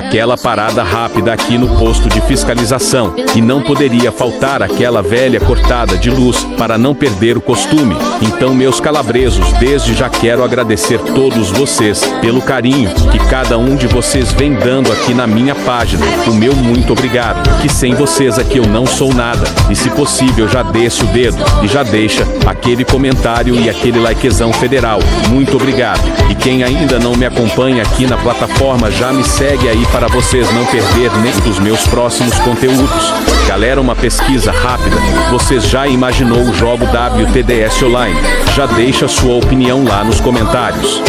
aquela parada rápida aqui no posto de fiscalização. E não poderia faltar aquela velha cortada de luz para não perder o costume. Então, meus calabresos, desde já quero agradecer todos vocês pelo carinho que cada um de vocês vem dando aqui na minha página. O meu muito obrigado, que sem vocês aqui eu não sou nada. E se possível, já desce o dedo e já deixa aquele comentário e aquele likezão federal. Muito obrigado. E quem ainda não me acompanha aqui na plataforma, já me segue aí para vocês não perder nem dos meus próximos conteúdos. Galera, uma pesquisa rápida. Vocês já imaginou o jogo WTDS Online? Já deixa sua opinião lá nos comentários.